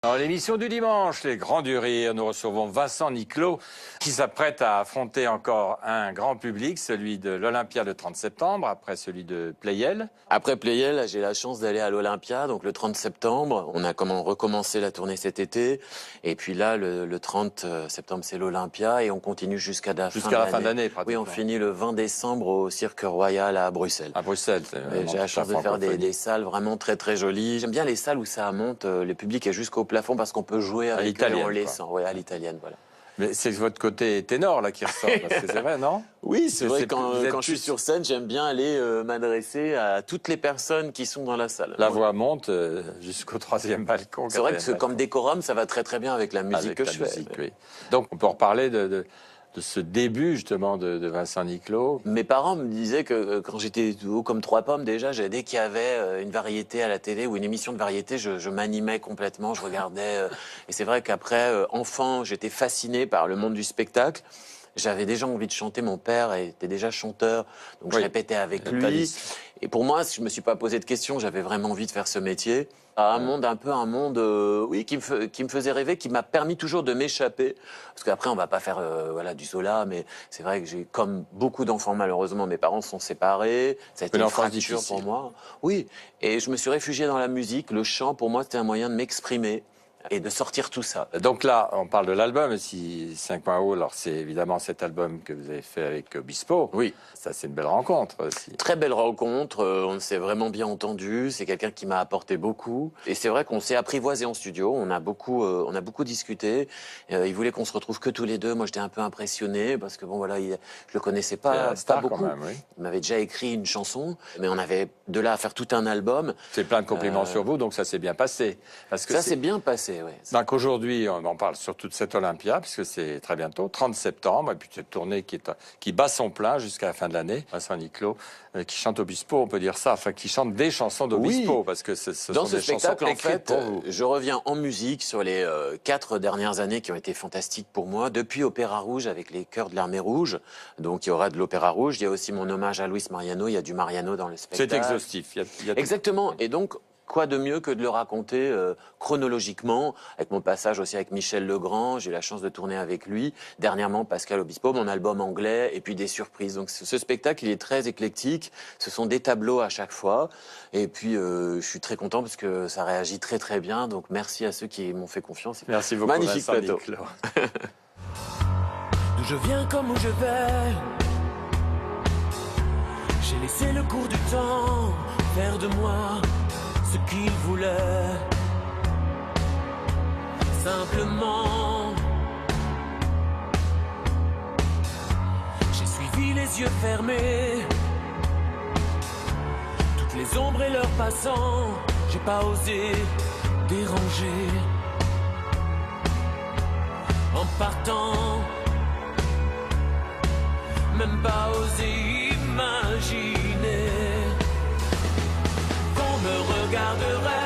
Dans l'émission du dimanche, Les Grands du Rire, nous recevons Vincent Niclot qui s'apprête à affronter encore un grand public, celui de l'Olympia le 30 septembre, après celui de Pleyel. Après Pleyel, j'ai la chance d'aller à l'Olympia, donc le 30 septembre. On a recommencé la tournée cet été. Et puis là, le 30 septembre, c'est l'Olympia et on continue jusqu'à la fin d'année. Oui, on finit le 20 décembre au Cirque Royal à Bruxelles. À Bruxelles. J'ai la chance de faire des salles vraiment très très jolies. J'aime bien les salles où ça monte, le public est jusqu'au plafond parce qu'on peut jouer avec eux en les sent. Ouais, à l'italienne, voilà. Mais c'est votre côté ténor là qui ressort, parce que c'est vrai, non? Oui, c'est vrai, quand je suis sur scène, j'aime bien aller m'adresser à toutes les personnes qui sont dans la salle. La voix monte jusqu'au 3e balcon. C'est vrai que comme décorum, ça va très très bien avec la musique que je fais. Oui. Donc on peut reparler de ce début justement de Vincent Niclot. Mes parents me disaient que quand j'étais haut comme 3 pommes déjà, dès qu'il y avait une variété à la télé ou une émission de variété, je m'animais complètement, je regardais. Et c'est vrai qu'après, enfant, j'étais fasciné par le monde du spectacle. J'avais déjà envie de chanter, mon père était déjà chanteur, donc je répétais avec lui. Et pour moi, je me suis pas posé de questions, j'avais vraiment envie de faire ce métier. Un monde, oui, qui me faisait rêver, qui m'a permis toujours de m'échapper. Parce qu'après, on va pas faire du Zola, mais c'est vrai que comme beaucoup d'enfants, malheureusement, mes parents sont séparés. Ça a été une fracture pour moi. Oui, et je me suis réfugié dans la musique. Le chant, pour moi, c'était un moyen de m'exprimer et de sortir tout ça. Donc là, on parle de l'album, si 5 points haut, alors c'est évidemment cet album que vous avez fait avec Obispo. Oui. Ça, c'est une belle rencontre aussi. Très belle rencontre, on s'est vraiment bien entendu, c'est quelqu'un qui m'a apporté beaucoup. Et c'est vrai qu'on s'est apprivoisé en studio, on a beaucoup discuté. Il voulait qu'on se retrouve que tous les deux, moi j'étais un peu impressionné, parce que bon voilà, je le connaissais pas beaucoup. Quand même, oui. Il m'avait déjà écrit une chanson, mais on avait de là à faire tout un album. C'est plein de compliments sur vous, donc ça s'est bien passé. Parce que ça s'est bien passé, oui. Donc aujourd'hui, on parle surtout de cette Olympia, puisque c'est très bientôt, 30 septembre, et puis cette tournée qui bat son plein jusqu'à la fin de l'année. Vincent Niclot, qui chante Obispo, on peut dire ça, enfin qui chante des chansons d'Obispo, parce que ce sont des spectacle, chansons en fait, pour vous. Je reviens en musique sur les 4 dernières années qui ont été fantastiques pour moi, depuis Opéra Rouge avec les Chœurs de l'Armée Rouge. Donc il y aura de l'Opéra Rouge, il y a aussi mon hommage à Luis Mariano, il y a du Mariano dans le spectacle. C'est exhaustif. Exactement, et donc quoi de mieux que de le raconter chronologiquement, avec mon passage aussi avec Michel Legrand, j'ai eu la chance de tourner avec lui, dernièrement Pascal Obispo, mon album anglais, et puis des surprises. Donc ce spectacle, il est très éclectique, ce sont des tableaux à chaque fois, et puis je suis très content parce que ça réagit très très bien, donc merci à ceux qui m'ont fait confiance. Merci beaucoup, magnifique Vincent plateau. D'où je viens comme où je vais, j'ai laissé le cours du temps faire de moi ce qu'il voulait, simplement. J'ai suivi les yeux fermés, toutes les ombres et leurs passants, j'ai pas osé déranger. En partant, même pas osé imaginer qu'on me regarderait